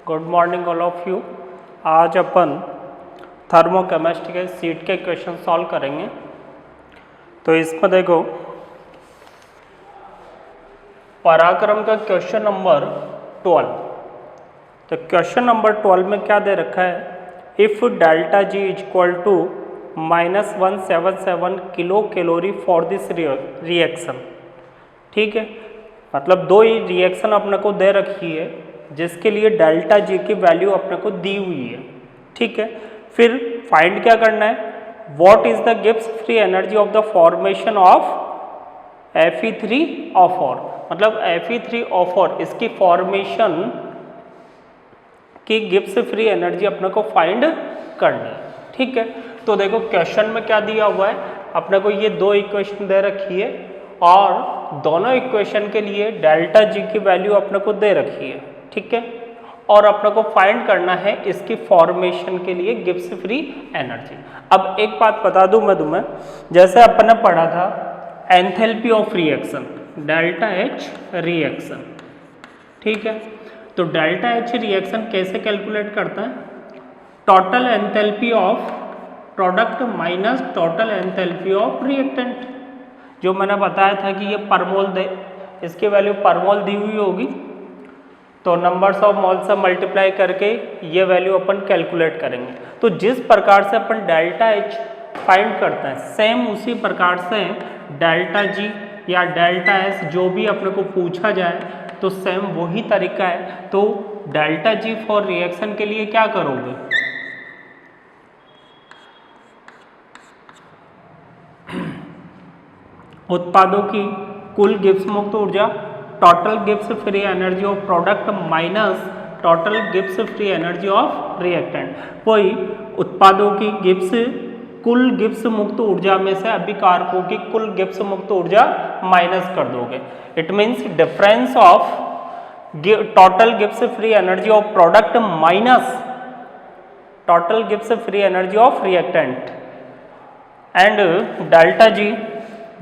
Good morning all of you. आज अपन thermochemistry के seat के क्वेश्चन सॉल्व करेंगे। तो इसमें देखो पराक्रम का क्वेश्चन नंबर 12। तो क्वेश्चन नंबर 12 में क्या दे रखा है, if delta G is equal to -177 kilo calorie for this reaction. ठीक है, मतलब दो ही रिएक्शन अपने को दे रखी है जिसके लिए डेल्टा जी की वैल्यू अपने को दी हुई है। ठीक है, फिर फाइंड क्या करना है, what is the Gibbs free energy of the formation of Fe3O4। मतलब Fe3O4 इसकी फॉर्मेशन की गिब्स फ्री एनर्जी अपने को फाइंड करनी है। ठीक है, तो देखो क्वेश्चन में क्या दिया हुआ है, अपने को ये दो इक्वेशन दे रखी है और दोनों इक्वेशन के लिए डेल्टा जी की वैल्यू अपने को दे रखी है। ठीक है, और अपने को फाइंड करना है इसकी फॉर्मेशन के लिए गिब्स फ्री एनर्जी। अब एक बात बता दूं मैं तुम्हें, जैसे अपन ने पढ़ा था enthalpy of reaction, delta H reaction. ठीक है, तो डेल्टा एच रिएक्शन कैसे कैलकुलेट करता है, total enthalpy of product minus total enthalpy of reactant. जो मैंने बताया था कि ये पर मोल दे, इसकी वैल्यू पर मोल दी हुई होगी, तो नंबर्स ऑफ मोल से मल्टीप्लाई करके ये वैल्यू अपन कैलकुलेट करेंगे। तो जिस प्रकार से अपन डेल्टा एच फाइंड करते हैं, सेम उसी प्रकार से डेल्टा जी या डेल्टा एस जो भी अपने को पूछा जाए तो सेम वही तरीका है। तो डेल्टा जी फॉर रिएक्शन के लिए क्या करोगे, उत्पादों की कुल गिब्स मुक्त ऊर्जा, total Gibbs free energy of product minus total Gibbs free energy of reactant. वही उत्पादों की गिब्स कुल गिब्स मुक्त ऊर्जा में से अभिकारकों की कुल गिब्स मुक्त ऊर्जा माइनस कर दोगे। It means difference of total Gibbs free energy of product minus total Gibbs free energy of reactant and delta G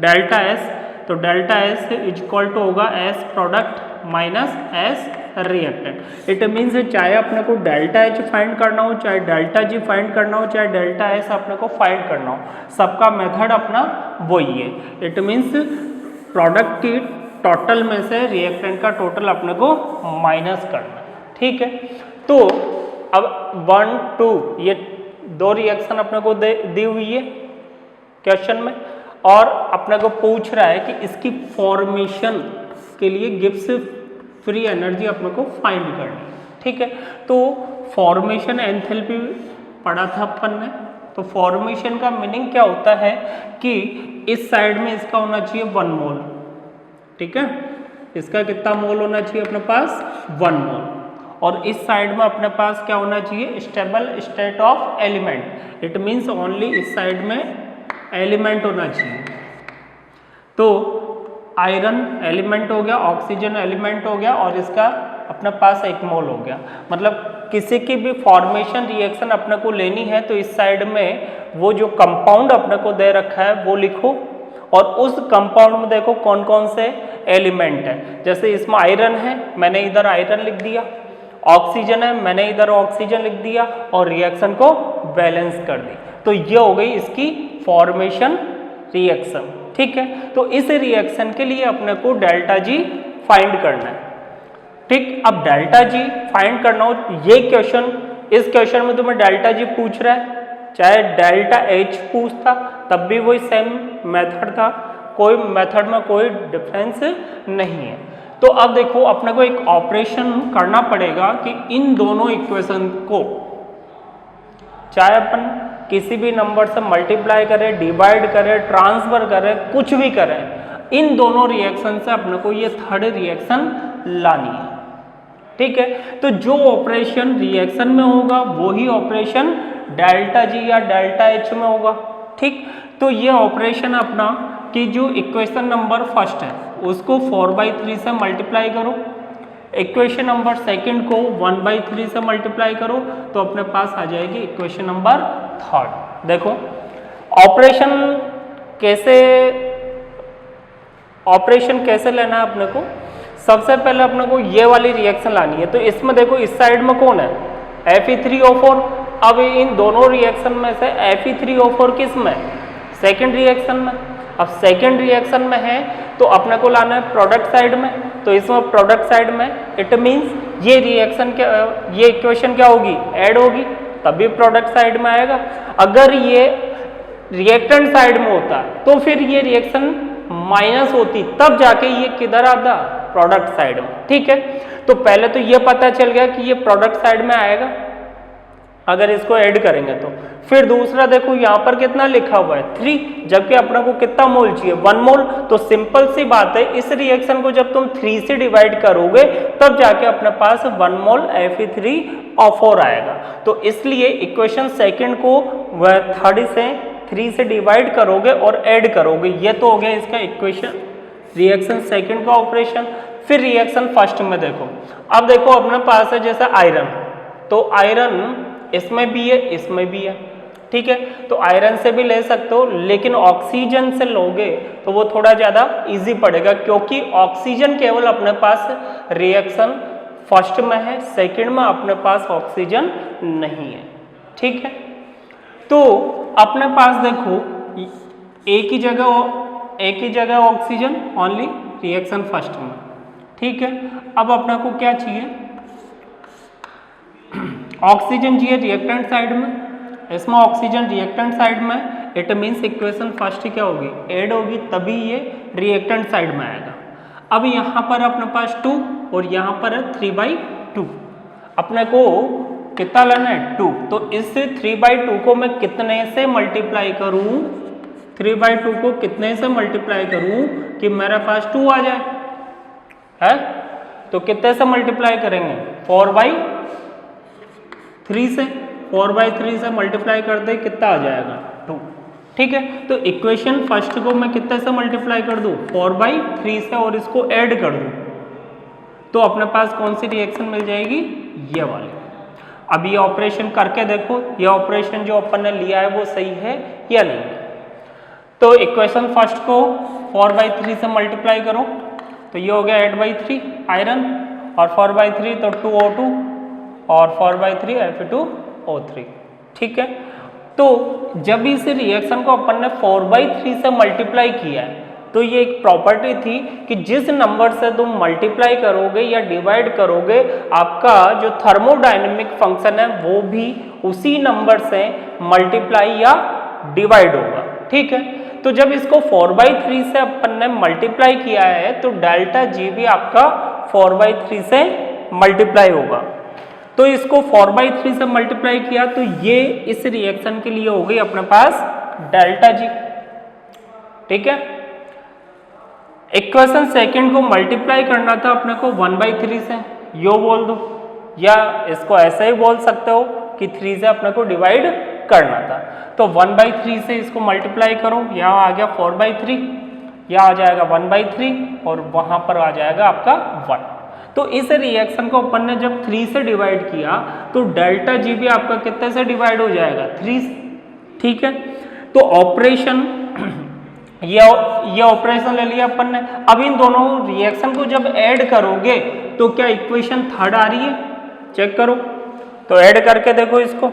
delta S. तो delta S is equal to होगा S product minus S reactant. It means चाहे अपने को delta H find करना हो, चाहे delta G find करना हो, चाहे डेल्टा एस अपने को फाइंड करना हो, सबका मेथड अपना वही है। इट मीन्स प्रोडक्ट की टोटल में से रिएक्टेंट का टोटल अपने को माइनस करना। ठीक है, तो अब 1 2 ये दो रिएक्शन अपने को दी हुई है क्वेश्चन में, और अपने को पूछ रहा है कि इसकी फॉर्मेशन के लिए गिब्स फ्री एनर्जी अपने को फाइंड करनी। ठीक है, तो फॉर्मेशन एंथैल्पी पढ़ा था अपन ने। तो फॉर्मेशन का मीनिंग क्या होता है कि इस साइड में इसका होना चाहिए 1 मोल। ठीक है, इसका कितना मोल होना चाहिए अपने पास, 1 मोल। और इस साइड में अपने पास क्या होना चाहिए, stable state of element. It means only इस साइड में एलिमेंट होना चाहिए। तो आयरन एलिमेंट हो गया, ऑक्सीजन एलिमेंट हो गया, और इसका अपने पास 1 मोल हो गया। मतलब किसी की भी फॉर्मेशन रिएक्शन अपने को लेनी है तो इस साइड में वो जो कंपाउंड अपने को दे रखा है वो लिखो, और उस कंपाउंड में देखो कौन कौन से एलिमेंट है। जैसे इसमें आयरन है, मैंने इधर आयरन लिख दिया, ऑक्सीजन है, मैंने इधर ऑक्सीजन लिख दिया, और रिएक्शन को बैलेंस कर दी। तो ये हो गई इसकी फॉर्मेशन रिएक्शन। ठीक है, तो इस रिएक्शन के लिए अपने को डेल्टा जी फाइंड करना है। ठीक, अब डेल्टा जी फाइंड करना हो, ये क्वेश्चन, इस क्वेश्चन में तुम्हें डेल्टा जी पूछ रहा है, चाहे डेल्टा एच पूछता तब भी वही सेम मेथड था, कोई मेथड में कोई डिफरेंस नहीं है। तो अब देखो अपने को एक ऑपरेशन करना पड़ेगा कि इन दोनों इक्वेशन को चाहे अपन किसी भी नंबर से मल्टीप्लाई करें, डिवाइड करें, ट्रांसफर करें, कुछ भी करें, इन दोनों रिएक्शन से अपने को ये थर्ड रिएक्शन लानी है। ठीक है, तो जो ऑपरेशन रिएक्शन में होगा वही ऑपरेशन डेल्टा जी या डेल्टा एच में होगा। ठीक, तो ये ऑपरेशन अपना कि जो इक्वेशन नंबर फर्स्ट है उसको 4/3 से मल्टीप्लाई करो, इक्वेशन नंबर सेकंड को 1/3 से मल्टीप्लाई करो, तो अपने पास आ जाएगी इक्वेशन नंबर थर्ड। देखो ऑपरेशन कैसे लेना है अपने को, सबसे पहले अपने को ये वाली रिएक्शन लानी है। तो इसमें देखो इस साइड में कौन है, Fe3O4। अब इन दोनों रिएक्शन में से Fe3O4 किस में, सेकेंड रिएक्शन में। अब सेकेंड रिएक्शन में है तो अपने को लाना है प्रोडक्ट साइड में। तो इसमें प्रोडक्ट साइड में इट मीन्स ये रिएक्शन क्या, ये इक्वेशन क्या होगी, ऐड होगी, तभी प्रोडक्ट साइड में आएगा। अगर ये रिएक्टेंट साइड में होता तो फिर ये रिएक्शन माइनस होती, तब जाके ये किधर आता, प्रोडक्ट साइड में। ठीक है, तो पहले तो ये पता चल गया कि ये प्रोडक्ट साइड में आएगा अगर इसको ऐड करेंगे तो। फिर दूसरा देखो यहाँ पर कितना लिखा हुआ है 3, जबकि अपने को कितना मोल चाहिए 1 मोल। तो सिंपल सी बात है, इस रिएक्शन को जब तुम 3 से डिवाइड करोगे तब जाके अपने पास 1 मोल Fe3O4 आएगा। तो इसलिए इक्वेशन सेकंड को वह थर्ड से 3 से डिवाइड करोगे और ऐड करोगे। ये तो हो गया इसका इक्वेशन रिएक्शन सेकंड का ऑपरेशन। फिर रिएक्शन फर्स्ट में देखो, अब देखो अपने पास है जैसे आयरन, तो आयरन इसमें भी है इसमें भी है। ठीक है, तो आयरन से भी ले सकते हो, लेकिन ऑक्सीजन से लोगे तो वो थोड़ा ज़्यादा इजी पड़ेगा, क्योंकि ऑक्सीजन केवल अपने पास रिएक्शन फर्स्ट में है, सेकंड में अपने पास ऑक्सीजन नहीं है। ठीक है, तो अपने पास देखो एक ही जगह ऑक्सीजन ओनली रिएक्शन फर्स्ट में। ठीक है, अब अपने को क्या चाहिए, ऑक्सीजन चाहिए रिएक्टेंट साइड में। इसमें ऑक्सीजन रिएक्टेंट साइड में, इट मीन्स इक्वेशन फर्स्ट क्या होगी, ऐड होगी, तभी ये रिएक्टेंट साइड में आएगा। अब यहाँ पर अपने पास 2 और यहाँ पर है 3/2। अपने को कितना लेना है 2, तो इस 3/2 को मैं कितने से मल्टीप्लाई करूँ, 3/2 को कितने से मल्टीप्लाई करूँ कि मेरे पास 2 आ जाए, है? तो कितने से मल्टीप्लाई करेंगे, 4/3 से। 4/3 से मल्टीप्लाई कर दे कितना आ जाएगा 2। ठीक है, तो इक्वेशन फर्स्ट को मैं कितने से मल्टीप्लाई कर दूं, 4/3 से, और इसको ऐड कर दूं तो अपने पास कौन सी रिएक्शन मिल जाएगी, ये वाली। अब ये ऑपरेशन करके देखो, ये ऑपरेशन जो अपन ने लिया है वो सही है या नहीं है। तो इक्वेशन फर्स्ट को 4/3 से मल्टीप्लाई करो तो ये हो गया 8/3 आयरन, और 4/3 तो 2O2 और 4/3 Fe2O3। ठीक है, तो जब इस रिएक्शन को अपन ने 4/3 से मल्टीप्लाई किया है तो ये एक प्रॉपर्टी थी कि जिस नंबर से तुम मल्टीप्लाई करोगे या डिवाइड करोगे, आपका जो थर्मोडायनेमिक फंक्शन है वो भी उसी नंबर से मल्टीप्लाई या डिवाइड होगा। ठीक है, तो जब इसको 4/3 से अपन ने मल्टीप्लाई किया है तो डेल्टा जी भी आपका 4/3 से मल्टीप्लाई होगा। तो इसको 4/3 से मल्टीप्लाई किया तो ये इस रिएक्शन के लिए हो गई अपने पास डेल्टा जी। ठीक है, इक्वेशन सेकंड को मल्टीप्लाई करना था अपने को 1/3 से, यो बोल दो, या इसको ऐसा ही बोल सकते हो कि 3 से अपने को डिवाइड करना था। तो 1/3 से इसको मल्टीप्लाई करो, यहाँ आ गया 4/3, यहाँ आ जाएगा 1/3 और वहाँ पर आ जाएगा आपका 1। तो इस रिएक्शन को अपन ने जब 3 से डिवाइड किया तो डेल्टा जी भी आपका कितने से डिवाइड हो जाएगा, 3 से। ठीक है, तो ऑपरेशन ये ऑपरेशन ले लिया अपन ने। अब इन दोनों रिएक्शन को जब ऐड करोगे तो क्या इक्वेशन थर्ड आ रही है, चेक करो। तो ऐड करके देखो, इसको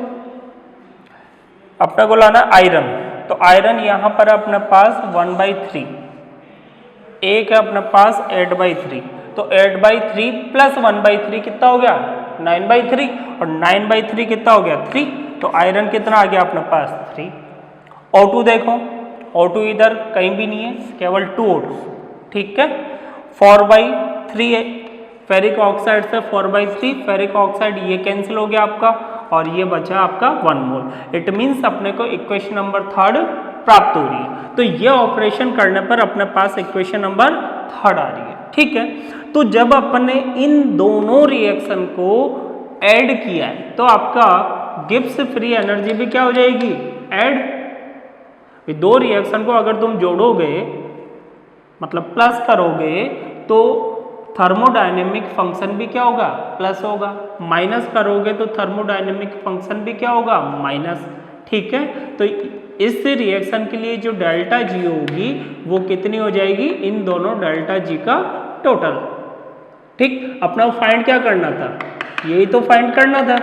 अपने को लाना आयरन, तो आयरन यहाँ पर अपने पास 1/3, एक है अपने पास 8/3, तो 8/3 प्लस 1/3 कितना हो गया 9/3, और 9/3 कितना हो गया 3, तो आयरन कितना आ गया अपने पास 3। O2 देखो, O2 इधर कहीं भी नहीं है, केवल 2O2। ठीक है, 4/3 है, फेरिक ऑक्साइड से 4/3, फेरिक ऑक्साइड ये कैंसिल हो गया आपका, और ये बचा आपका 1 मोल। इट मीन्स अपने को इक्वेशन नंबर थर्ड प्राप्त हो रही है। तो ये ऑपरेशन करने पर अपने पास इक्वेशन नंबर थर्ड आ रही है। ठीक है, तो जब अपन ने इन दोनों रिएक्शन को ऐड किया है तो आपका गिब्स फ्री एनर्जी भी क्या हो जाएगी, ऐड। दो रिएक्शन को अगर तुम जोड़ोगे, मतलब प्लस करोगे, तो थर्मोडायनेमिक फंक्शन भी क्या होगा, प्लस होगा। माइनस करोगे तो थर्मोडायनेमिक फंक्शन भी क्या होगा, माइनस। ठीक है, तो इस रिएक्शन के लिए जो डेल्टा जी होगी वो कितनी हो जाएगी, इन दोनों डेल्टा जी का टोटल। ठीक, अपना फाइंड क्या करना था, यही तो फाइंड करना था।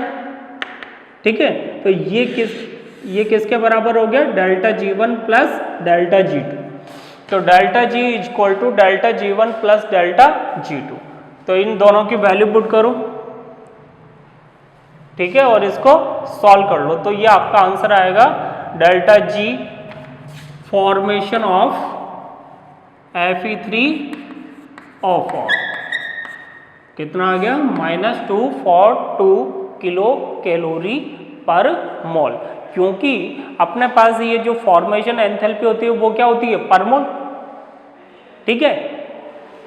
ठीक है, तो ये किसके बराबर हो गया, delta G1 plus delta G2। तो delta G is equal to delta G1 plus delta G2। तो इन दोनों की वैल्यू पुट करो, ठीक है, और इसको सॉल्व कर लो। तो ये आपका आंसर आएगा delta G formation of Fe3O4 कितना आ गया, -242 किलो कैलोरी पर मोल। क्योंकि अपने पास ये जो फॉर्मेशन एंथैल्पी होती है वो क्या होती है, पर मोल। ठीक है,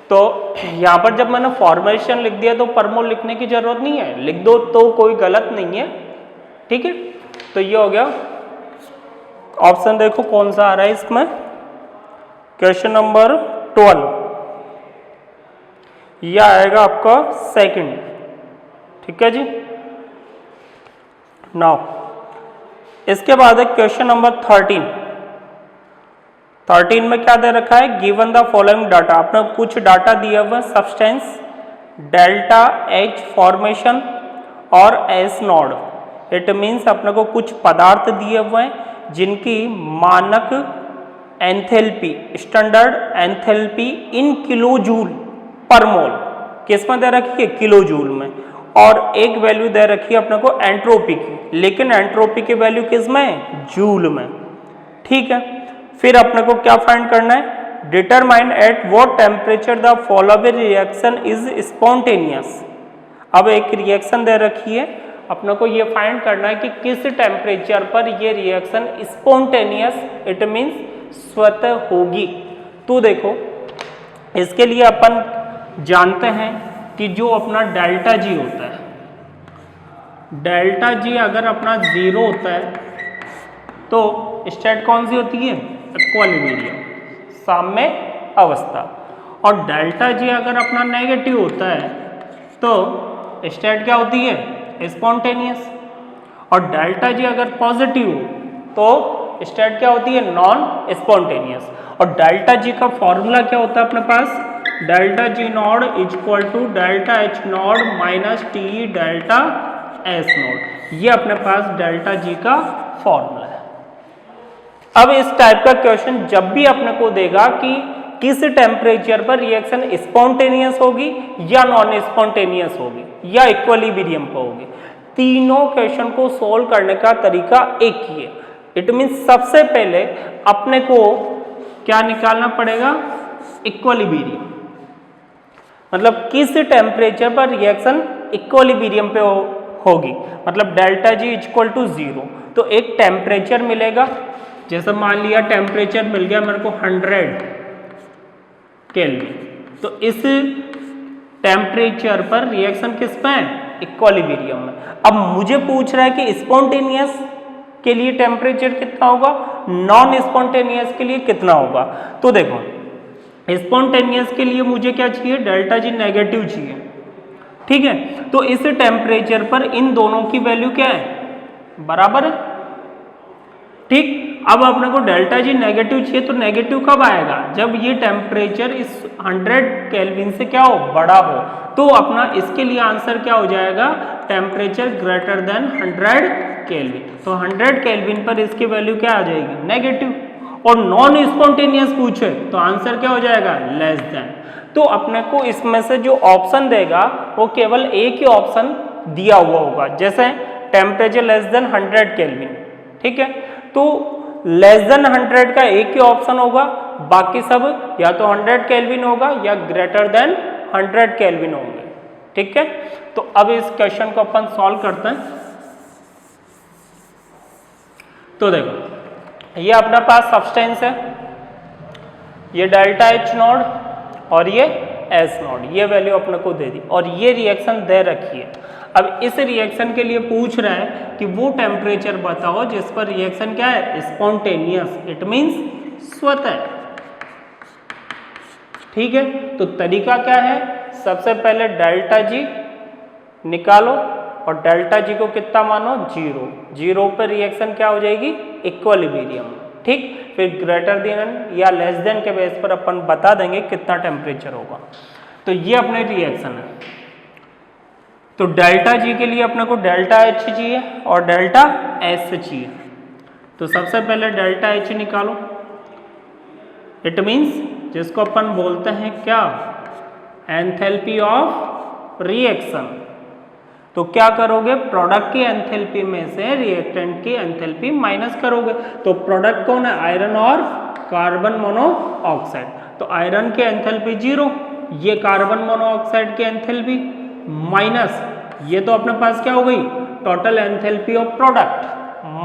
तो यहाँ पर जब मैंने फॉर्मेशन लिख दिया तो पर मोल लिखने की जरूरत नहीं है, लिख दो तो कोई गलत नहीं है। ठीक है, तो ये हो गया। ऑप्शन देखो कौन सा आ रहा है इसमें, क्वेश्चन नंबर 12, यह आएगा आपका सेकंड। ठीक है जी। नाउ इसके बाद है क्वेश्चन नंबर 13 में क्या दे रखा है, गिवन द फॉलोइंग डाटा। आपने कुछ डाटा दिया हुआ, सब्सटेंस डेल्टा H फॉर्मेशन और S नोड। इट मीन्स अपने को कुछ पदार्थ दिए हुए हैं जिनकी मानक enthalpy, standard enthalpy in kilo joule per mole, किस में दे रखी है, किलो जूल में। और एक वैल्यू दे रखी है अपने को एंट्रोपी की, लेकिन एंट्रोपी की वैल्यू किस में, जूल में। ठीक है, फिर अपने को क्या फाइंड करना है, determine at what temperature the following reaction is spontaneous. अब एक रिएक्शन दे रखी है, अपने को ये फाइंड करना है कि किस टेम्परेचर पर ये रिएक्शन स्पॉन्टेनियस, इट मीन्स स्वतः होगी। तो देखो इसके लिए अपन जानते हैं कि जो अपना डेल्टा G होता है, डेल्टा G अगर अपना 0 होता है तो स्टेट कौन सी होती है, इक्विलिब्रियम, साम्य अवस्था। और डेल्टा G अगर अपना नेगेटिव होता है तो स्टेट क्या होती है, स्पॉन्टेनियस। और डेल्टा G अगर पॉजिटिव हो तो स्टेट क्या होती है, नॉन स्पॉन्टेनियस। और डेल्टा G का फॉर्मूला क्या होता है अपने पास, delta G naught is equal to delta H naught minus T delta S naught. ये अपने पास डेल्टा G का फॉर्मूला है। अब इस टाइप का क्वेश्चन जब भी अपने को देगा कि किस टेम्परेचर पर रिएक्शन स्पॉन्टेनियस होगी या नॉन स्पॉन्टेनियस होगी या इक्विलिब्रियम पर होगी, तीनों क्वेश्चन को सोल्व करने का तरीका एक ही है। इट मीन्स सबसे पहले अपने को क्या निकालना पड़ेगा, इक्विलिब्रियम, मतलब किस टेम्परेचर पर रिएक्शन इक्विलिब्रियम पे होगी। मतलब delta G is equal to 0, तो एक टेम्परेचर मिलेगा, जैसे मान लिया टेम्परेचर मिल गया मेरे को 100 केल्विन, तो इस टेम्परेचर पर रिएक्शन किस पे है, इक्विलिब्रियम में। अब मुझे पूछ रहा है कि स्पॉन्टेनियस के लिए टेम्परेचर कितना होगा, नॉन स्पॉन्टेनियस के लिए कितना होगा। तो देखो स्पॉन्टेनियस के लिए मुझे क्या चाहिए, डेल्टा G नेगेटिव चाहिए। ठीक है, तो इस टेम्परेचर पर इन दोनों की वैल्यू क्या है, बराबर है। ठीक, अब अपने को डेल्टा G नेगेटिव चाहिए, तो नेगेटिव कब आएगा, जब ये टेम्परेचर इस 100 केल्विन से क्या हो, बड़ा हो। तो अपना इसके लिए आंसर क्या हो जाएगा, टेम्परेचर ग्रेटर देन 100 केल्विन। तो 100 केल्विन पर इसकी वैल्यू क्या आ जाएगी, नेगेटिव। और नॉन स्पॉन्टेनियस पूछे तो आंसर क्या हो जाएगा, लेस देन। तो अपने को इसमें से जो ऑप्शन देगा वो केवल एक ही ऑप्शन दिया हुआ होगा, जैसे टेम्परेचर लेस देन 100 केल्विन। ठीक है, तो लेस देन 100 का एक ही ऑप्शन होगा, बाकी सब या तो 100 केल्विन होगा या ग्रेटर देन 100 केल्विन होंगे। ठीक है, तो अब इस क्वेश्चन को अपन सॉल्व करते हैं। तो देखो ये अपने पास सब्सटेंस है, ये डेल्टा H नोड और ये S नोड, ये वैल्यू अपने को दे दी और ये रिएक्शन दे रखी है। अब इस रिएक्शन के लिए पूछ रहा है कि वो टेम्परेचर बताओ जिस पर रिएक्शन क्या है, स्पॉन्टेनियस, इट मीन्स स्वतः। ठीक है, तो तरीका क्या है, सबसे पहले डेल्टा G निकालो और डेल्टा G को कितना मानो, 0। 0 पर रिएक्शन क्या हो जाएगी, इक्विलिब्रियम। ठीक, फिर ग्रेटर देन या लेस देन के बेस पर अपन बता देंगे कितना टेम्परेचर होगा। तो ये अपने रिएक्शन है। तो डेल्टा जी के लिए अपने को डेल्टा एच चाहिए और डेल्टा एस चाहिए। तो सबसे पहले डेल्टा एच निकालो। इट मीन्स जिसको अपन बोलते हैं क्या, एंथैल्पी ऑफ रिएक्शन। तो क्या करोगे, प्रोडक्ट की एंथैल्पी में से रिएक्टेंट की एंथैल्पी माइनस करोगे। तो प्रोडक्ट कौन है, आयरन और कार्बन मोनोऑक्साइड। तो आयरन की एंथैल्पी 0, ये कार्बन मोनोऑक्साइड की एंथैल्पी माइनस, ये तो अपने पास क्या हो गई, total enthalpy of product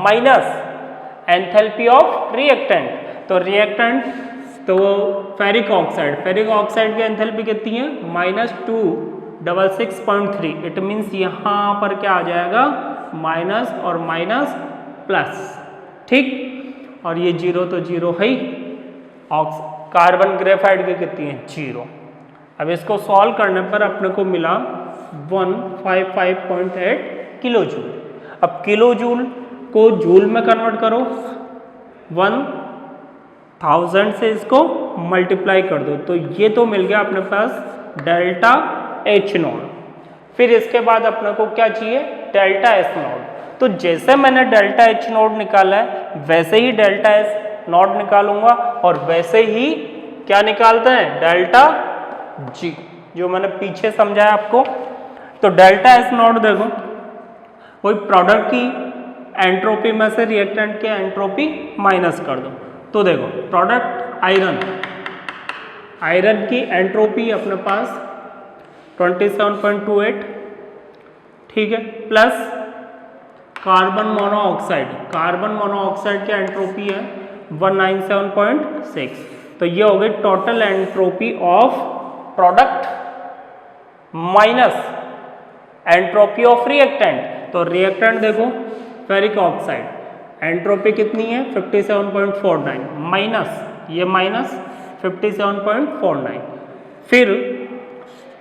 minus enthalpy of reactant. तो रिएक्टेंट तो फेरिक ऑक्साइड की एंथैल्पी कितनी है, -266.3। इट मीन्स यहाँ पर क्या आ जाएगा, माइनस और माइनस प्लस, ठीक। और ये 0 तो 0 है ही। कार्बन ग्रेफाइट की कितनी है, 0। अब इसको सॉल्व करने पर अपने को मिला 155.8 किलो जूल। अब किलो जूल को जूल में कन्वर्ट करो, 1000 से इसको मल्टीप्लाई कर दो, तो ये तो मिल गया अपने पास डेल्टा एच नॉट। फिर इसके बाद अपने को क्या चाहिए, डेल्टा एस नॉट। तो जैसे मैंने डेल्टा एच नॉट निकाला है वैसे ही डेल्टा एस नॉट निकालूंगा और वैसे ही क्या निकालते हैं, डेल्टा जी, जो मैंने पीछे समझाया आपको। तो डेल्टा एस नॉट देखो, कोई प्रोडक्ट की एंट्रोपी में से रिएक्टेंट की एंट्रोपी माइनस कर दो। तो देखो प्रोडक्ट आयरन की एंट्रोपी अपने पास 27.28, ठीक है, प्लस कार्बन मोनोऑक्साइड की एंट्रोपी है 197.6। तो ये हो गई total entropy of product minus entropy of reactant. तो रिएक्टेंट देखो फेरिक ऑक्साइड, एंट्रोपी कितनी है 57.49 माइनस ये माइनस 57.49। फिर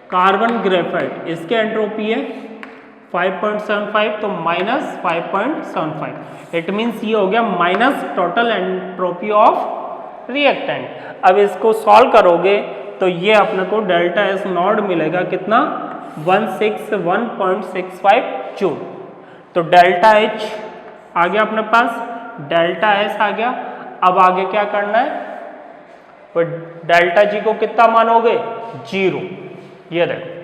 कार्बन ग्रेफाइट, इसके एंट्रोपी है 5.75, तो माइनस 5.75। इट मीन्स ये हो गया minus total entropy of reactant. अब इसको सॉल्व करोगे तो ये अपने को डेल्टा एस नॉट मिलेगा कितना, 161.65 जूल। तो डेल्टा एच आ गया अपने पास, डेल्टा एस आ गया। अब आगे क्या करना है, तो डेल्टा जी को कितना मानोगे, 0। ये देखो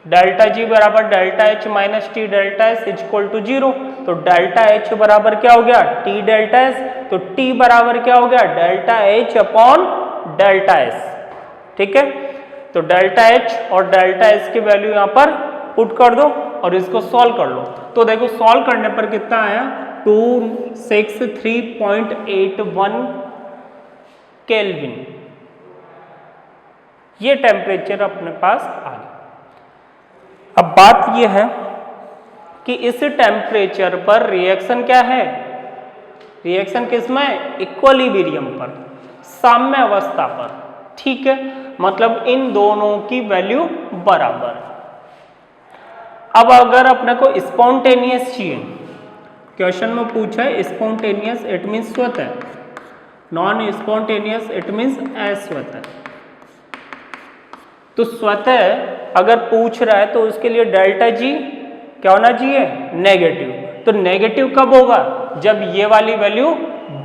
डेल्टा जी बराबर delta H minus T delta S equal to 0। तो डेल्टा एच बराबर क्या हो गया, टी डेल्टा एस। तो टी बराबर क्या हो गया, delta H upon delta S, ठीक है। तो डेल्टा एच और डेल्टा एस की वैल्यू यहाँ पर पुट कर दो और इसको सॉल्व कर लो। तो देखो सॉल्व करने पर कितना आया, 263.81 केल्विन। ये टेम्परेचर अपने पास आ गया। अब बात यह है कि इस टेम्परेचर पर रिएक्शन क्या है, रिएक्शन किसमें, इक्विलिब्रियम पर, साम्य अवस्था पर, ठीक है। मतलब इन दोनों की वैल्यू बराबर। अब अगर अपने को स्पॉन्टेनियस चाहिए, क्वेश्चन में पूछा है स्पॉन्टेनियस इट मीन्स स्वतः, नॉन स्पॉन्टेनियस इट मीन्स अस्वतः। तो स्वतः अगर पूछ रहा है तो उसके लिए डेल्टा जी क्या होना चाहिए, नेगेटिव। तो नेगेटिव कब होगा, जब ये वाली वैल्यू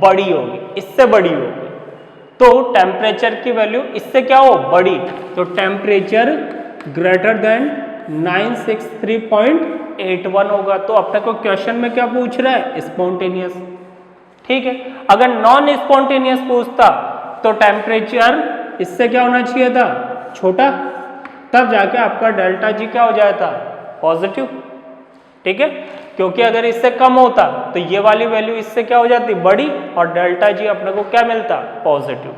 बड़ी होगी, इससे बड़ी होगी। तो टेम्परेचर की वैल्यू इससे क्या हो, बड़ी। तो टेम्परेचर ग्रेटर देन 963.81 होगा। तो अपने को क्वेश्चन में क्या पूछ रहा है, स्पॉन्टेनियस, ठीक है। अगर नॉन स्पॉन्टेनियस पूछता तो टेम्परेचर इससे क्या होना चाहिए था, छोटा, तब जाके आपका डेल्टा जी क्या हो जाता, पॉजिटिव, ठीक है। क्योंकि अगर इससे कम होता तो ये वाली वैल्यू इससे क्या हो जाती, बड़ी, और डेल्टा जी अपने को क्या मिलता, पॉजिटिव।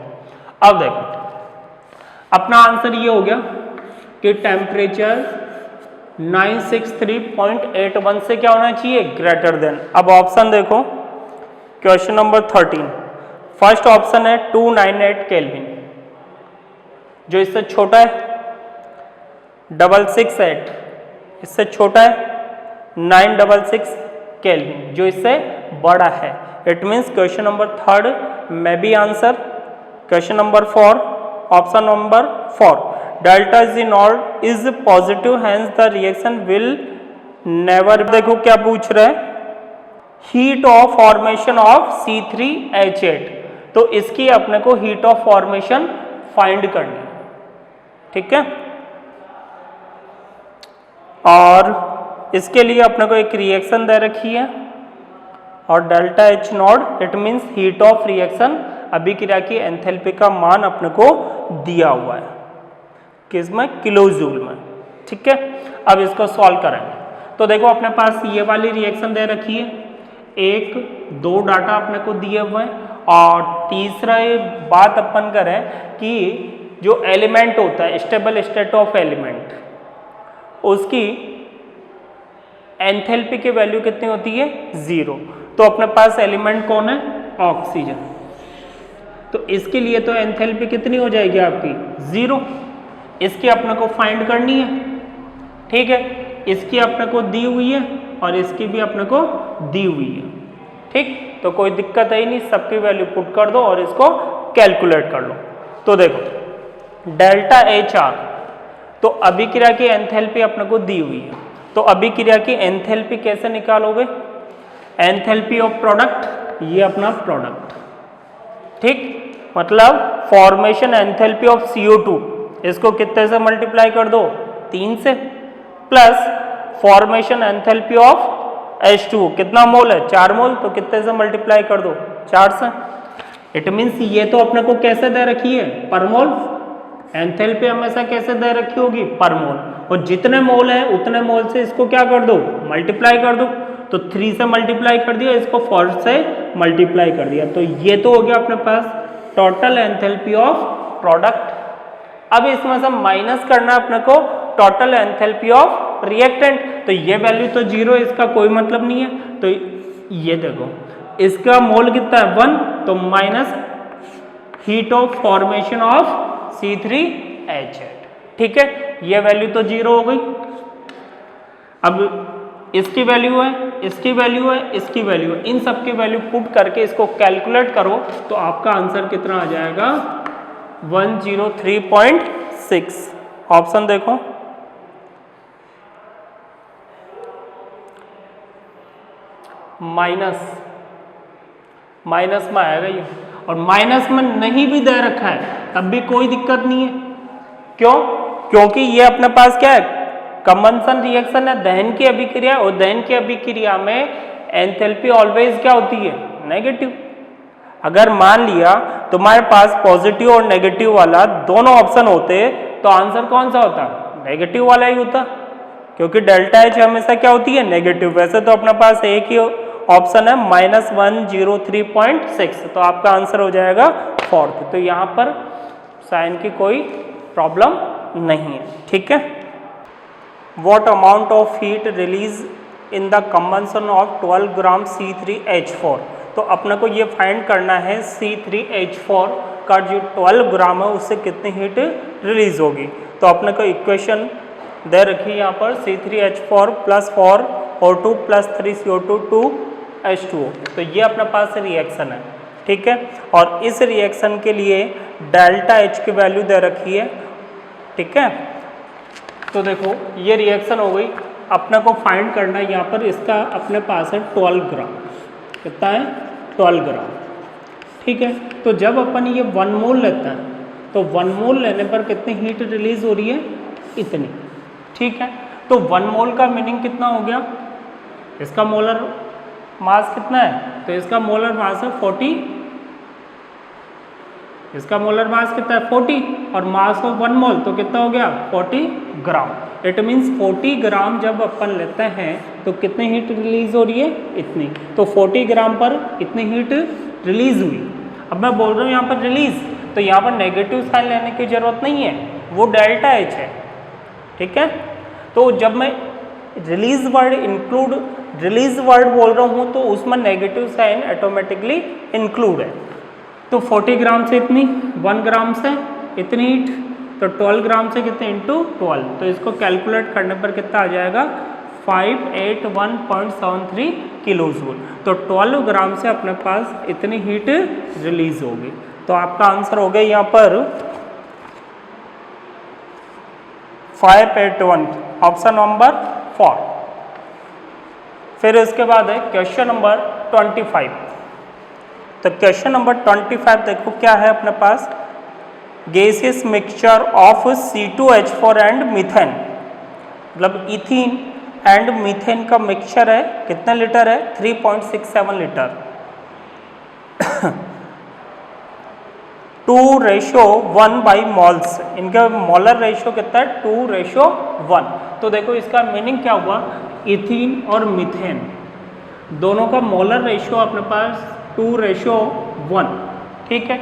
अब देखो अपना आंसर ये हो गया कि टेम्परेचर 963.81 से क्या होना चाहिए, ग्रेटर देन। अब ऑप्शन देखो, क्वेश्चन नंबर 13, फर्स्ट ऑप्शन है 298 केल्विन, जो इससे छोटा है 668, इससे छोटा है 966 केल्विन, जो इससे बड़ा है। इट मीन्स क्वेश्चन नंबर 3 में भी answer, question number 4 option number 4 delta G not is positive, hence the reaction will never. देखो क्या पूछ रहा है, heat of formation of C3H8, तो इसकी अपने को हीट ऑफ फॉर्मेशन फाइंड करनी है, ठीक है। और इसके लिए अपने को एक रिएक्शन दे रखी है और delta H not it means heat of reaction, अभिक्रिया की एंथैल्पी का मान अपने को दिया हुआ है किसमें, किलो जूल में, ठीक है। अब इसको सॉल्व करेंगे तो देखो अपने पास ये वाली रिएक्शन दे रखी है, एक दो डाटा अपने को दिए हुए हैं, और तीसरा ये बात अपन करें कि जो एलिमेंट होता है स्टेबल स्टेट ऑफ एलिमेंट, उसकी एंथैल्पी की वैल्यू कितनी होती है, 0। तो अपने पास एलिमेंट कौन है, ऑक्सीजन, तो इसके लिए तो एंथैल्पी कितनी हो जाएगी आपकी, 0। इसकी अपने को फाइंड करनी है, ठीक है। इसकी अपने को दी हुई है और इसकी भी अपने को दी हुई है, ठीक। तो कोई दिक्कत है ही नहीं, सबकी वैल्यू पुट कर दो और इसको कैलकुलेट कर लो। तो देखो डेल्टा HR, तो अभिक्रिया की एंथैल्पी अपने को दी हुई है, तो अभिक्रिया की एंथैल्पी कैसे निकालोगे, एंथैल्पी ऑफ प्रोडक्ट, ये अपना प्रोडक्ट, ठीक। मतलब फॉर्मेशन एंथैल्पी ऑफ CO2, इसको कितने से मल्टीप्लाई कर दो, 3 से, plus formation enthalpy of H2, कितना मोल है, 4 मोल, तो कितने से मल्टीप्लाई कर दो, 4 से। इट मीन्स ये तो अपने को कैसे दे रखी है, पर मोल, एंथैल्पी हमेशा कैसे दे रखी होगी, पर मोल, और जितने मोल है उतने मोल से इसको क्या कर दो, मल्टीप्लाई कर दो। तो 3 से मल्टीप्लाई कर दिया, इसको 4 से मल्टीप्लाई कर दिया, तो ये तो हो गया अपने पास टोटल एंथैल्पी ऑफ प्रोडक्ट। अब इसमें से माइनस करना अपने को टोटल एंथैल्पी ऑफ रिएक्टेंट, तो ये वैल्यू तो 0, इसका कोई मतलब नहीं है। तो ये देखो इसका मोल कितना है, 1, तो minus heat of formation of C3H8, ठीक है। ये वैल्यू तो 0 हो गई। अब इसकी वैल्यू है, इसकी वैल्यू है, इसकी वैल्यू है, इन सब की वैल्यू पुट करके इसको कैलकुलेट करो तो आपका आंसर कितना आ जाएगा, 103.6। ऑप्शन देखो, माइनस में आएगा ये, और माइनस में नहीं भी दे रखा है तब भी कोई दिक्कत नहीं है। क्यों, क्योंकि ये अपने पास क्या है, कंबंशन रिएक्शन है, दहन की अभिक्रिया, और दहन की अभिक्रिया में एंथैल्पी ऑलवेज क्या होती है, नेगेटिव। अगर मान लिया तुम्हारे पास पॉजिटिव और नेगेटिव वाला दोनों ऑप्शन होते तो आंसर कौन सा होता, नेगेटिव वाला ही होता, क्योंकि डेल्टा H हमेशा क्या होती है, नेगेटिव। वैसे तो अपने पास एक ही ऑप्शन है, -103.6, तो आपका आंसर हो जाएगा 4th। तो यहाँ पर साइन की कोई प्रॉब्लम नहीं है, ठीक है। What amount of heat release in the combustion of 12 gram C3H4, तो अपने को ये फाइंड करना है C3H4 का जो 12 ग्राम है उससे कितनी हीट रिलीज होगी। तो अपने को इक्वेशन दे रखी है यहाँ पर, C3H4 + 4 O2 + 3 CO2 2 H2O, तो ये अपने पास रिएक्शन है, ठीक है। और इस रिएक्शन के लिए डेल्टा H की वैल्यू दे रखी है, ठीक है। तो देखो ये रिएक्शन हो गई, अपने को फाइंड करना है यहाँ पर, इसका अपने पास है 12 ग्राम, कितना है, 12 ग्राम, ठीक है। तो जब अपन ये 1 मोल लेते हैं तो 1 मोल लेने पर कितनी हीट रिलीज हो रही है, इतनी, ठीक है। तो 1 मोल का मीनिंग कितना हो गया, इसका मोलर मास कितना है, तो इसका मोलर मास है 40, इसका मोलर मास कितना है 40, और मास ऑफ 1 मोल तो कितना हो गया 40 ग्राम। इट मीन्स 40 ग्राम जब अपन लेते हैं तो कितनी हीट रिलीज हो रही है, इतनी। तो 40 ग्राम पर इतनी हीट रिलीज हुई। अब मैं बोल रहा हूँ यहाँ पर रिलीज, तो यहाँ पर नेगेटिव साइन लेने की जरूरत नहीं है, वो डेल्टा H है, ठीक है। तो जब मैं रिलीज वर्ड बोल रहा हूँ तो उसमें नेगेटिव साइन ऑटोमेटिकली इंक्लूड है। तो 40 ग्राम से इतनी, 1 ग्राम से इतनी हीट, तो 12 ग्राम से कितने इंटू 12, तो इसको कैलकुलेट करने पर कितना आ जाएगा 581.73 किलो जूल। तो 12 ग्राम से अपने पास इतनी हीट रिलीज होगी। तो आपका आंसर हो गया यहाँ पर 581, ऑप्शन नंबर 4। फिर इसके बाद है क्वेश्चन नंबर 25। तो क्वेश्चन नंबर 25 देखो क्या है अपने पास, gaseous mixture of C2H4 and methane, मतलब इथीन एंड मीथेन का मिक्सचर है, कितने लीटर है, 3.67 लीटर। 2:1 बाई मॉल्स, इनका मोलर रेशियो कितना है, 2:1। तो देखो इसका मीनिंग क्या हुआ, इथीन और मीथेन दोनों का मोलर रेशियो अपने पास 2:1, ठीक है,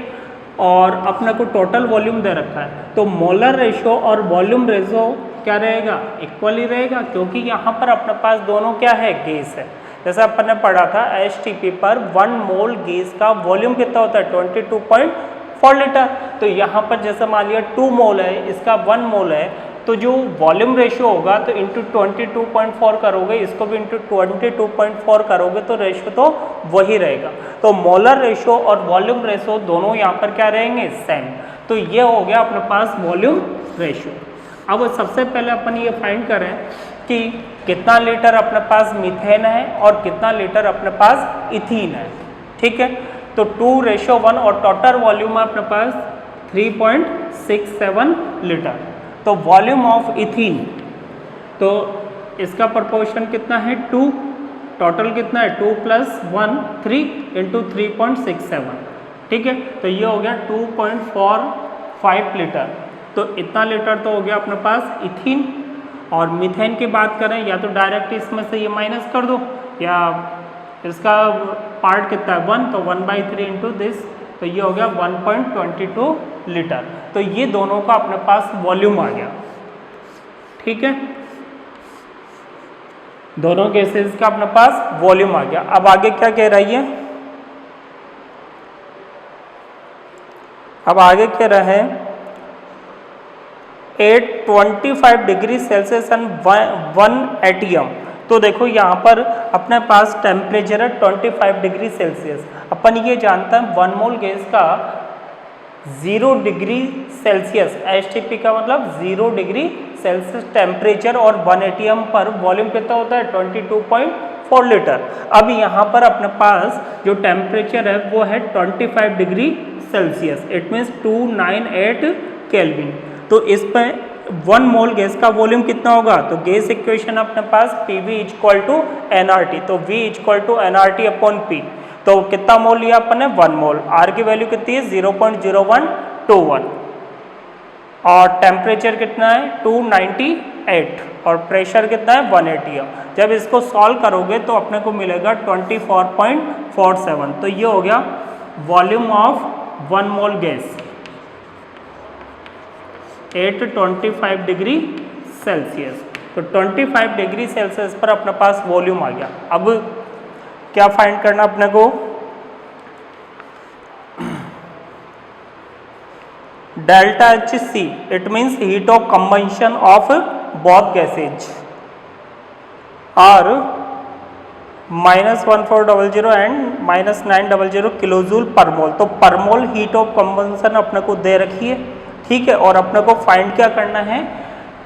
और अपने को टोटल वॉल्यूम दे रखा है, तो मोलर रेशियो और वॉल्यूम रेशियो क्या रहेगा, इक्वली रहेगा, क्योंकि यहाँ पर अपने पास दोनों क्या है, गैस है। जैसे अपन ने पढ़ा था HTP पर 1 मोल गैस का वॉल्यूम कितना होता है, 22.4 लीटर। तो यहाँ पर जैसे मान लिया 2 मोल है, इसका 1 मोल है, तो जो वॉल्यूम रेशियो होगा तो इंटू 22.4 करोगे, इसको भी इंटू 22.4 करोगे, तो रेशियो तो वही रहेगा। तो मोलर रेशियो और वॉल्यूम रेशियो दोनों यहाँ पर क्या रहेंगे, सेम। तो ये हो गया अपने पास वॉल्यूम रेशियो। अब सबसे पहले अपन ये फाइंड करें कि कितना लीटर अपने पास मीथेन है और कितना लीटर अपने पास इथीन है, ठीक है। तो 2:1 और टोटल वॉल्यूम है अपने पास 3.67 लीटर। तो वॉल्यूम ऑफ इथीन, तो इसका प्रोपोर्शन कितना है, 2, टोटल कितना है 2 + 1 3 इंटू 3.67, ठीक है। तो ये हो गया 2.45 लीटर। तो इतना लीटर तो हो गया अपने पास इथीन। और मीथेन की बात करें, या तो डायरेक्ट इसमें से ये माइनस कर दो, या इसका पार्ट कितना है 1, तो 1/3 इंटू दिस, तो ये हो गया 1.22 लीटर। तो ये दोनों का अपने पास वॉल्यूम आ गया, ठीक है, दोनों गैसेस का अपने पास वॉल्यूम आ गया। अब आगे क्या कह रही है, अब आगे कह रहे हैं 825 डिग्री सेल्सियस एंड 1 एटीएम। तो देखो यहाँ पर अपने पास टेम्परेचर है 25 डिग्री सेल्सियस। अपन ये जानते हैं 1 मोल गैस का 0 डिग्री सेल्सियस, HTP का मतलब 0 डिग्री सेल्सियस टेम्परेचर, और 1 एटीएम पर वॉल्यूम कितना होता है 22.4 लीटर। अब यहाँ पर अपने पास जो टेम्परेचर है वो है 25 degree Celsius, it means 298 kelvin. तो इस पर 1 मोल गैस का वॉल्यूम कितना होगा, तो गैस इक्वेशन अपने पास PV = nRT, तो V = nRT/P। तो कितना मोल लिया अपन ने, 1 मोल। R की वैल्यू कितनी है 0.0121, और टेम्परेचर कितना है 298, और प्रेशर कितना है 1 atm। जब इसको सॉल्व करोगे तो अपने को मिलेगा 24.47। तो ये हो गया volume of 1 mole gas 825 degree Celsius. तो 25 डिग्री सेल्सियस पर अपने पास वॉल्यूम आ गया। अब क्या फाइंड करना अपने को, delta HC, it means heat of combustion of both gases, और -1400 एंड -900 किलोजूल पर मोल। तो पर मोल हीट ऑफ कंबंशन अपने को दे रखी है, ठीक है, और अपने को फाइंड क्या करना है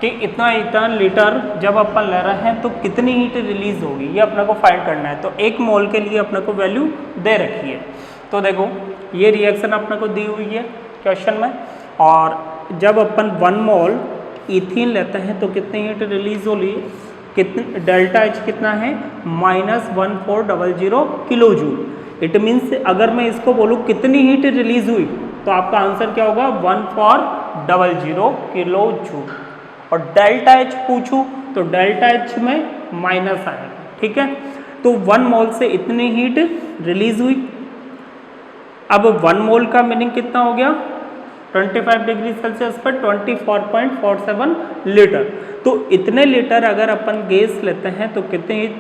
कि इतना लीटर जब अपन ले रहे हैं तो कितनी हीट रिलीज होगी, ये अपने को फाइंड करना है। तो 1 मोल के लिए अपने को वैल्यू दे रखी है। तो देखो ये रिएक्शन अपने को दी हुई है क्वेश्चन में, और जब अपन 1 मोल इथीन लेते हैं तो कितनी हीट रिलीज होगी, कितनी, डेल्टा H कितना है -1400 किलो जूल। इट मीन्स अगर मैं इसको बोलूँ कितनी हीट रिलीज हुई, तो आपका आंसर क्या होगा 1400 किलो जूल। और डेल्टा H पूछूं तो डेल्टा H में माइनस आएगा, ठीक है। तो 1 मोल से इतनी हीट रिलीज हुई। अब 1 मोल का मीनिंग कितना हो गया, 25 डिग्री सेल्सियस पर 24.47 लीटर। तो इतने लीटर अगर अपन गैस लेते हैं तो कितनी हीट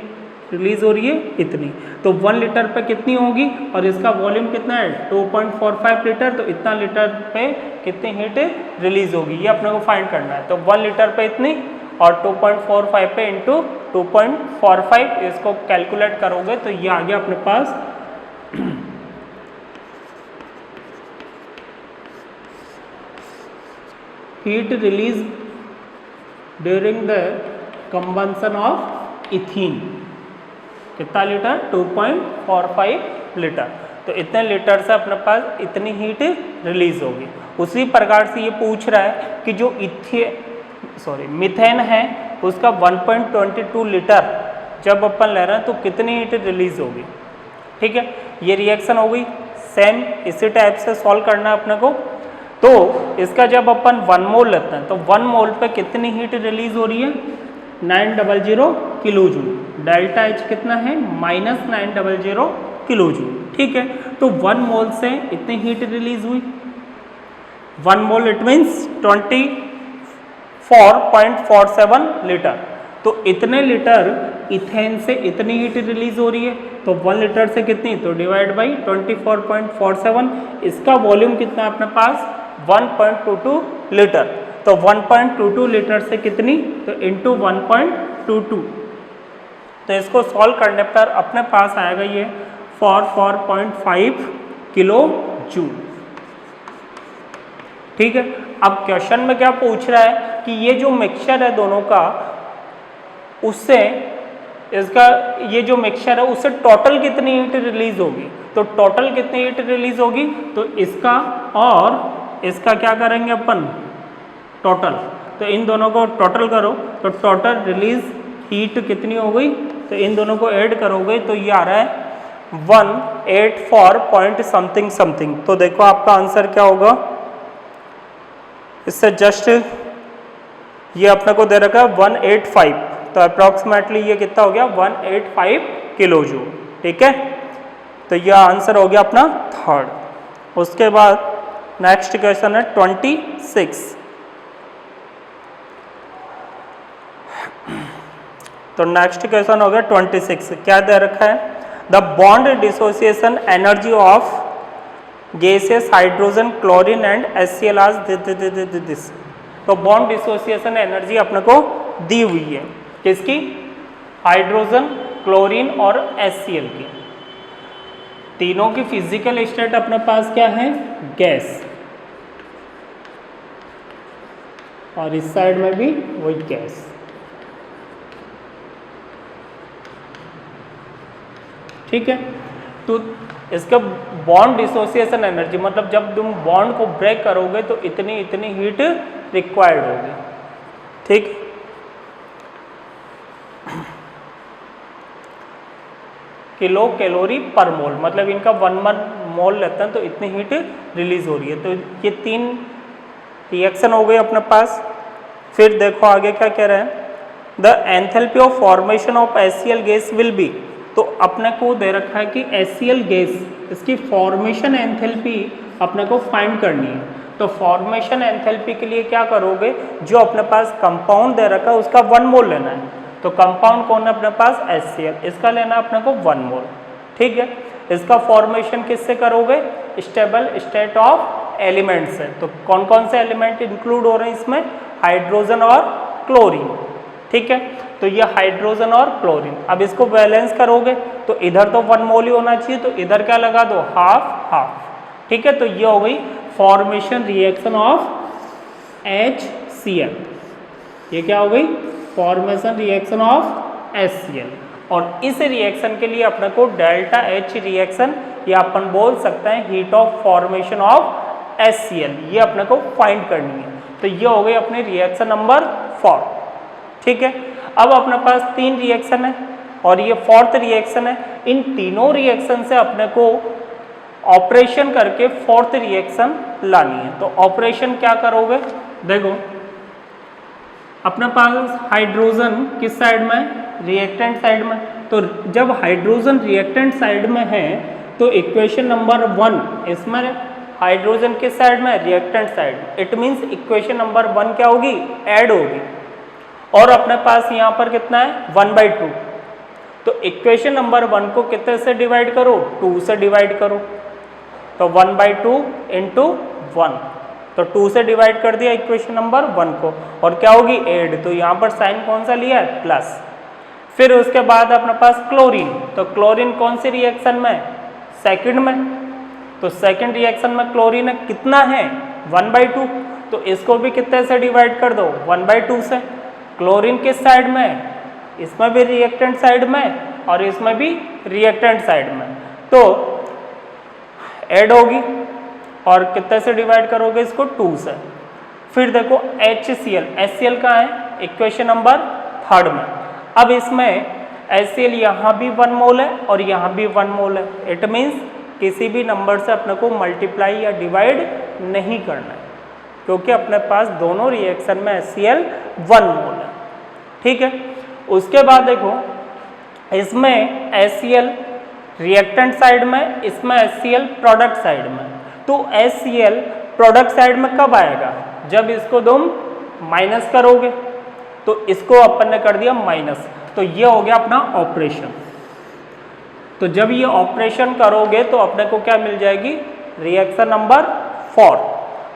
रिलीज हो रही है, इतनी। तो 1 लीटर पे कितनी होगी, और इसका वॉल्यूम कितना है 2.45 लीटर, तो इतना लीटर पे कितनी हीट रिलीज होगी, ये अपने को फाइंड करना है। तो 1 लीटर पे इतनी, और 2.45 पे इंटू 2.45, इसको कैलकुलेट करोगे तो ये आ गया अपने पास heat release during the combustion of ethene. कितना लीटर? 2.45 लीटर। तो इतने लीटर से अपने पास इतनी हीट रिलीज होगी। उसी प्रकार से ये पूछ रहा है कि जो मीथेन है उसका 1.22 लीटर जब अपन ले रहे हैं तो कितनी हीट रिलीज होगी। ठीक है, ये रिएक्शन हो गई। सेम इसी टाइप से सॉल्व करना है अपने को। तो इसका जब अपन 1 मोल लेते हैं तो 1 मोल पे कितनी हीट रिलीज हो रही है? 900 किलो जूल। डेल्टा एच कितना है? -900 किलो जूल। ठीक है, तो 1 मोल से इतनी हीट रिलीज हुई। 1 मोल इट मीन्स 24.47 लीटर। तो इतने लीटर इथेन से इतनी हीट रिलीज हो रही है, तो 1 लीटर से कितनी? तो डिवाइड बाई 24.47। इसका वॉल्यूम कितना है अपने पास? 1.22 लीटर। तो 1.22 लीटर से कितनी? तो इंटू 1.22। तो इसको सॉल्व करने पर अपने पास आएगा ये 4.5 किलो जूल। ठीक है, अब क्वेश्चन में क्या पूछ रहा है कि ये जो मिक्सचर है दोनों का, उससे इसका ये जो मिक्सचर है उससे टोटल कितनी हीट रिलीज होगी। तो टोटल कितनी हीट रिलीज होगी? तो इसका और इसका क्या करेंगे अपन? टोटल। तो इन दोनों को टोटल करो तो टोटल रिलीज हीट कितनी हो गई? तो इन दोनों को ऐड करोगे तो ये आ रहा है 184 पॉइंट समथिंग समथिंग। तो देखो आपका आंसर क्या होगा। इससे जस्ट ये अपने को दे रखा है 185। तो अप्रॉक्सीमेटली ये कितना हो गया? 185 किलो जूल। ठीक है, तो यह आंसर हो गया अपना थर्ड। उसके बाद नेक्स्ट क्वेश्चन है 26। तो नेक्स्ट क्वेश्चन हो गया 26। क्या दे रखा है? The bond dissociation energy of gases hydrogen chlorine and HCl आज दिस। तो बॉन्ड डिसोसिएशन एनर्जी अपने को दी हुई है। किसकी? हाइड्रोजन, क्लोरीन और HCl की। तीनों की फिजिकल स्टेट अपने पास क्या है? गैस। और इस साइड में भी वही गैस। ठीक है, तो इसका बॉन्ड डिसोसिएशन एनर्जी मतलब जब तुम बॉन्ड को ब्रेक करोगे तो इतनी इतनी हीट रिक्वायर्ड होगी। ठीक, किलो कैलोरी पर मोल, मतलब इनका 1 मोल लेते हैं तो इतनी हीट रिलीज हो रही है। तो ये 3 रिएक्शन हो गए अपने पास। फिर देखो आगे क्या कह रहे हैं? The enthalpy of formation of HCl gas will be. तो अपने को दे रखा है कि HCl गैस, इसकी फॉर्मेशन एंथैल्पी अपने को फाइंड करनी है। तो फॉर्मेशन एंथैल्पी के लिए क्या करोगे? जो अपने पास कंपाउंड दे रखा है उसका 1 मोल लेना है। तो कंपाउंड कौन है अपने पास? HCl। इसका लेना अपने को 1 मोल। ठीक है, इसका फॉर्मेशन किससे करोगे? स्टेबल स्टेट ऑफ एलिमेंट से। तो कौन कौन से एलिमेंट इंक्लूड हो रहे हैं इसमें? हाइड्रोजन और क्लोरीन। ठीक है, तो ये हाइड्रोजन और क्लोरीन। अब इसको बैलेंस करोगे तो इधर तो 1 मोल ही होना चाहिए, तो इधर क्या लगा दो? Half half. ठीक है, तो ये हो गई फॉर्मेशन रिएक्शन ऑफ HCl। ये क्या हो गई? Formation reaction of HCl। और इस रिएक्शन के लिए अपने को डेल्टा H रिएक्शन या अपन बोल सकते हैं heat of formation of HCl, ये अपने को फाइंड करनी है। तो ये हो गई अपनी रिएक्शन नंबर 4। ठीक है, अब अपने पास 3 रिएक्शन है और ये 4th रिएक्शन है। इन तीनों रिएक्शन से अपने को ऑपरेशन करके 4th रिएक्शन लानी है। तो ऑपरेशन क्या करोगे? देखो अपने पास हाइड्रोजन किस साइड में? रिएक्टेंट साइड में। तो जब हाइड्रोजन रिएक्टेंट साइड में है तो इक्वेशन नंबर 1 इसमें हाइड्रोजन किस साइड में? Reactant side. It means equation number 1 क्या होगी? ऐड होगी। और अपने पास यहाँ पर कितना है? 1/2। तो इक्वेशन नंबर 1 को कितने से डिवाइड करो? 2 से डिवाइड करो। तो 1/2 इंटू 1, तो 2 से डिवाइड कर दिया इक्वेशन नंबर 1 को। और क्या होगी? ऐड। तो यहाँ पर साइन कौन सा लिया है? प्लस। फिर उसके बाद अपने पास क्लोरीन। तो क्लोरीन कौन सी रिएक्शन में? सेकंड में। तो सेकंड रिएक्शन में क्लोरीन कितना है? 1/2। तो इसको भी कितने से डिवाइड कर दो? 1/2 से। क्लोरीन किस साइड में है, इसमें भी रिएक्टेंट साइड में और इसमें भी रिएक्टेंट साइड में, तो ऐड होगी और कितने से डिवाइड करोगे इसको, 2 से। फिर देखो HCl, HCl कहाँ है, इक्वेशन नंबर 3 में। अब इसमें HCl यहाँ भी 1 मोल है और यहाँ भी 1 मोल है। इट मीन्स किसी भी नंबर से अपने को मल्टीप्लाई या डिवाइड नहीं करना है, क्योंकि अपने पास दोनों रिएक्शन में HCl 1 मोल है। ठीक है, उसके बाद देखो इसमें HCl रिएक्टेंट साइड में, इसमें HCl प्रोडक्ट साइड में। तो HCl प्रोडक्ट साइड में कब आएगा, जब इसको तुम माइनस करोगे। तो इसको अपन ने कर दिया माइनस, तो ये हो गया अपना ऑपरेशन। तो जब ये ऑपरेशन करोगे तो अपने को क्या मिल जाएगी, रिएक्शन नंबर 4।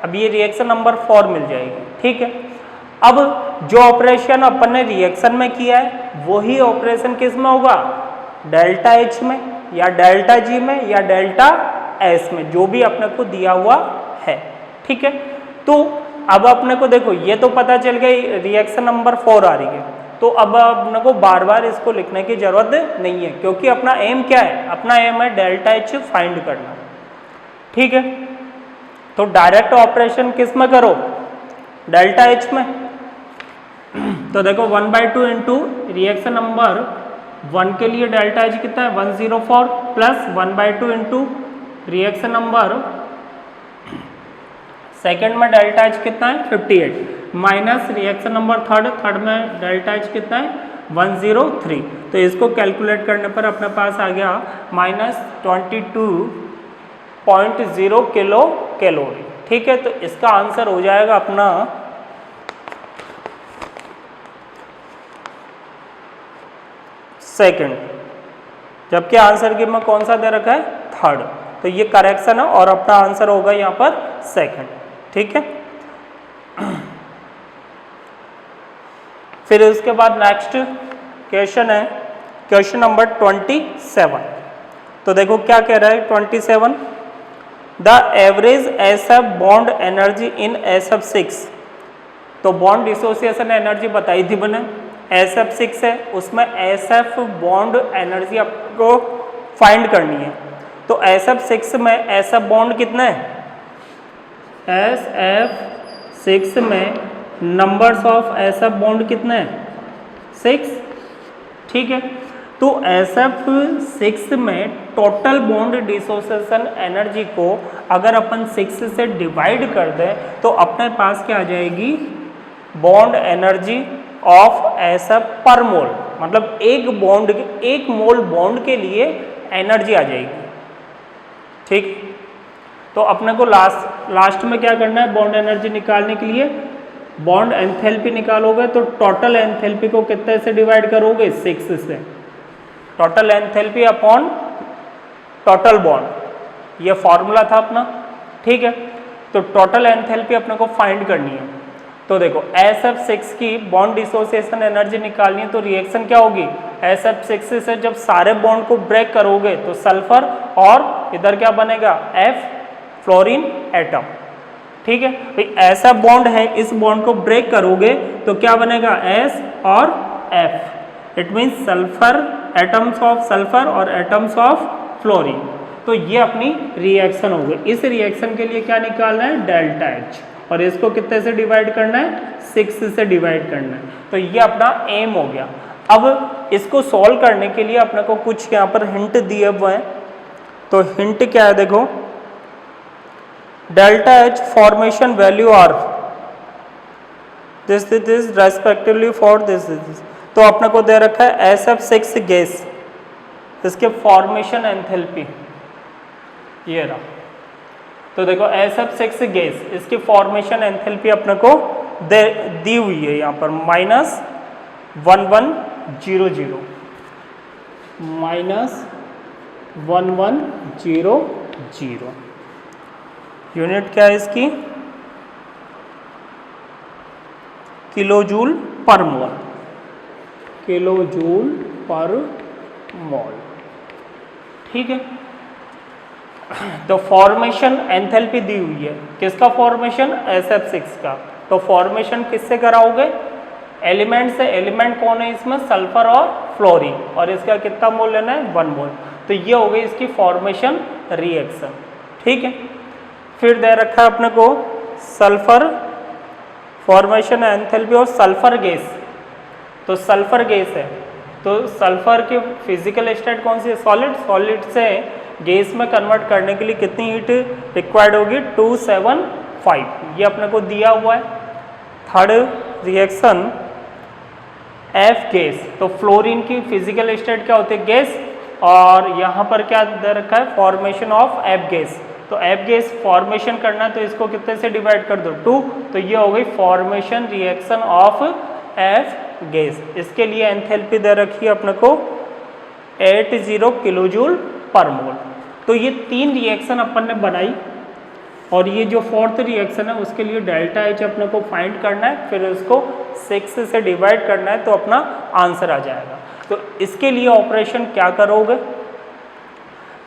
अब ये रिएक्शन नंबर 4 मिल जाएगी। ठीक है, अब जो ऑपरेशन अपन ने रिएक्शन में किया है वही ऑपरेशन किस में होगा, डेल्टा H में या डेल्टा G में या डेल्टा S में, जो भी अपने को दिया हुआ है। ठीक है, तो अब अपने को देखो ये तो पता चल गई रिएक्शन नंबर 4 आ रही है, तो अब अपने को बार बार इसको लिखने की जरूरत नहीं है, क्योंकि अपना एम क्या है, अपना एम है डेल्टा H फाइंड करना। ठीक है, तो डायरेक्ट ऑपरेशन किस में करो, डेल्टा H में। तो देखो 1/2 इंटू रिएक्शन नंबर 1 के लिए डेल्टा H कितना है 104 plus 1/2 into reaction number second में डेल्टा H कितना है 58 माइनस रिएक्शन नंबर थर्ड में डेल्टा H कितना है 103। तो इसको कैलकुलेट करने पर अपने पास आ गया -22.0 किलो कैलोरी। ठीक है, तो इसका आंसर हो जाएगा अपना सेकंड, जबकि आंसर की में कौन सा दे रखा है, थर्ड। तो ये करेक्शन है और अपना आंसर होगा यहाँ पर सेकंड। ठीक है, फिर उसके बाद नेक्स्ट क्वेश्चन है क्वेश्चन नंबर 27। तो देखो क्या कह रहा है 27, the average SF bond energy in SF6। तो बॉन्ड डिसोसिएशन एनर्जी बताई थी मैंने, SF6 है, उसमें SF बॉन्ड एनर्जी आपको फाइंड करनी है। तो SF6 में SF बॉन्ड कितना है, SF6 में नंबर्स ऑफ SF बॉन्ड कितने हैं 6। ठीक है, तो SF6 में टोटल बॉन्ड डिसोसिएशन एनर्जी को अगर अपन 6 से डिवाइड कर दें तो अपने पास क्या आ जाएगी, बॉन्ड एनर्जी ऑफ SF पर मोल, मतलब एक मोल बॉन्ड के लिए एनर्जी आ जाएगी। ठीक, तो अपने को लास्ट में क्या करना है, बॉन्ड एनर्जी निकालने के लिए बॉन्ड एंथैल्पी निकालोगे तो टोटल एंथैल्पी को कितने से डिवाइड करोगे 6 से, total enthalpy upon total bond, ये फॉर्मूला था अपना। ठीक है, तो टोटल एंथैल्पी अपने को फाइंड करनी है। तो देखो SF6 की बॉन्ड डिसोसिएशन एनर्जी निकालनी है, तो रिएक्शन क्या होगी, SF6 से जब सारे बॉन्ड को ब्रेक करोगे तो सल्फर और इधर क्या बनेगा F फ्लोरीन एटम। ठीक है, भाई ऐसा बॉन्ड है, इस बॉन्ड को ब्रेक करोगे तो क्या बनेगा S और F, it means sulphur, atoms of sulphur और एटम्स ऑफ फ्लोरीन। तो ये अपनी रिएक्शन हो गई। इस रिएक्शन के लिए क्या निकालना है, डेल्टा H, और इसको कितने से डिवाइड करना है 6 से डिवाइड करना है। तो ये अपना एम हो गया। अब इसको सॉल्व करने के लिए अपने को कुछ यहाँ पर हिंट दिए हुए हैं। तो हिंट क्या है, देखो delta H formation value are this respectively for this. तो अपने को दे रखा है SF6 गैस, इसके फॉर्मेशन एंथैल्पी ये रहा। तो देखो SF6 गैस, इसकी फॉर्मेशन एंथैल्पी अपने को दी हुई है यहाँ पर -1100 -1100। यूनिट क्या है इसकी, किलोजूल पर मोल, किलोजूल पर मोल। ठीक है, तो फॉर्मेशन एंथैल्पी दी हुई है, किसका फॉर्मेशन SF6 का। तो फॉर्मेशन किससे कराओगे, एलिमेंट से एलिमेंट कौन है इसमें, सल्फर और फ्लोरीन, और इसका कितना मोल लेना है, 1 मोल। तो ये हो गई इसकी फॉर्मेशन रिएक्शन। ठीक है, फिर दे रखा है अपने को सल्फर फॉर्मेशन एंथैल्पी और सल्फर गैस। तो सल्फर गैस है, तो सल्फर की फिजिकल स्टेट कौन सी है, सॉलिड। सॉलिड से गैस में कन्वर्ट करने के लिए कितनी हीट रिक्वायर्ड होगी, 275, ये अपने को दिया हुआ है। थर्ड रिएक्शन एफ गैस, तो फ्लोरीन की फिजिकल स्टेट क्या होती है, गैस, और यहाँ पर क्या दे रखा है, फॉर्मेशन ऑफ एफ गैस। तो एफ गैस फॉर्मेशन करना है तो इसको कितने से डिवाइड कर दो, 2, तो ये हो गई formation reaction of F gas. इसके लिए एंथैल्पी दे रखी है अपने को 80 किलो जूल पर मोल। तो ये 3 रिएक्शन अपन ने बनाई, और ये जो 4th रिएक्शन है उसके लिए डेल्टा एच अपने को फाइंड करना है, फिर उसको 6 से डिवाइड करना है तो अपना आंसर आ जाएगा। तो इसके लिए ऑपरेशन क्या करोगे,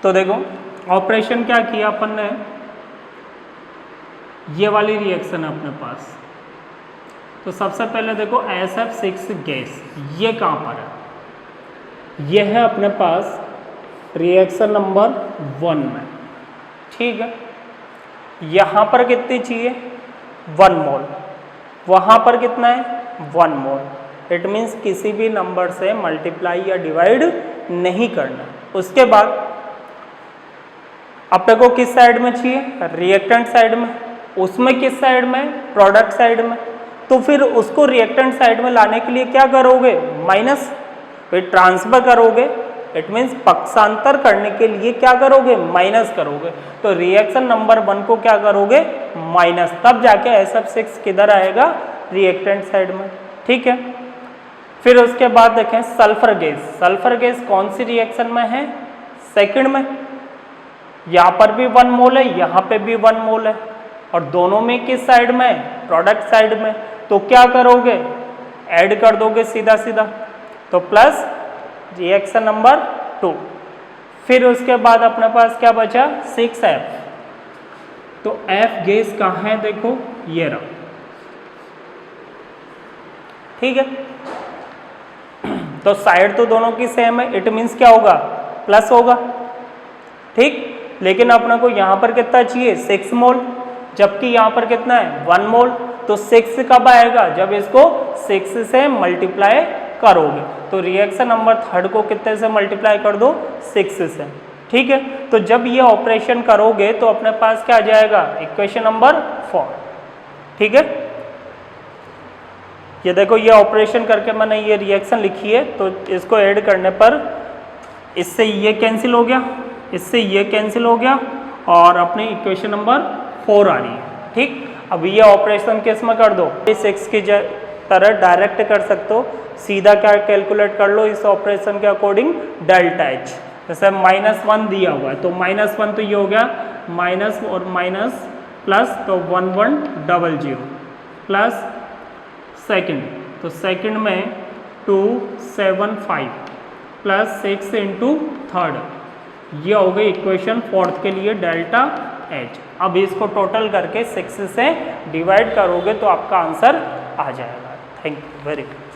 तो देखो ऑपरेशन क्या किया अपन ने, ये वाली रिएक्शन है अपने पास। तो सबसे पहले देखो SF6 गैस, ये कहाँ पर है, ये है अपने पास रिएक्शन नंबर 1 में। ठीक है, यहाँ पर कितनी चाहिए, 1 मोल, वहाँ पर कितना है, 1 मोल। इट मीन्स किसी भी नंबर से मल्टीप्लाई या डिवाइड नहीं करना। उसके बाद अपने को किस साइड में चाहिए, रिएक्टेंट साइड में, उसमें किस साइड में, प्रोडक्ट साइड में। तो फिर उसको रिएक्टेंट साइड में लाने के लिए क्या करोगे, माइनस, फिर ट्रांसफर करोगे। इट मीन्स पक्षांतर करने के लिए क्या करोगे, माइनस करोगे। तो रिएक्शन नंबर 1 को क्या करोगे, माइनस, तब जाके SF6 किधर आएगा, रिएक्टेंट साइड में। ठीक है, फिर उसके बाद देखें सल्फर गैस। सल्फर गैस कौन सी रिएक्शन में है, सेकंड में। यहाँ पर भी 1 मोल है, यहाँ पे भी 1 मोल है, और दोनों में किस साइड में, प्रोडक्ट साइड में। तो क्या करोगे, ऐड कर दोगे सीधा सीधा, तो प्लस रिएक्शन नंबर 2। फिर उसके बाद अपने पास क्या बचा, 6F। तो F गैस कहाँ है, देखो ये रहा। ठीक है, तो साइड तो दोनों की सेम है, इट मीन्स क्या होगा, प्लस होगा। ठीक, लेकिन अपने को यहाँ पर कितना चाहिए, 6 मोल, जबकि यहाँ पर कितना है, 1 मोल। तो 6 कब आएगा, जब इसको 6 से मल्टीप्लाई करोगे। तो रिएक्शन नंबर 3 को कितने से मल्टीप्लाई कर दो, 6 से। ठीक है, तो जब ये ऑपरेशन करोगे तो अपने पास क्या आ जाएगा, इक्वेशन नंबर 4। ठीक है, ये देखो ये ऑपरेशन करके मैंने ये रिएक्शन लिखी है, तो इसको ऐड करने पर इससे ये कैंसिल हो गया, इससे ये कैंसिल हो गया, और अपनी इक्वेशन नंबर 4 आ रही है। ठीक, अब ये ऑपरेशन किस में कर दो, 6 की तरह डायरेक्ट कर सकते हो, सीधा क्या कैलकुलेट कर लो इस ऑपरेशन के अकॉर्डिंग, डेल्टा एच। जैसे -1 दिया हुआ है, तो -1 तो ये हो गया माइनस और माइनस प्लस, तो 1100 प्लस सेकंड, तो सेकंड में 275 प्लस 6 इंटू थर्ड, ये हो गई इक्वेशन 4th के लिए डेल्टा एच। अब इसको टोटल करके 6 से डिवाइड करोगे तो आपका आंसर आ जाएगा। Thank you, very good.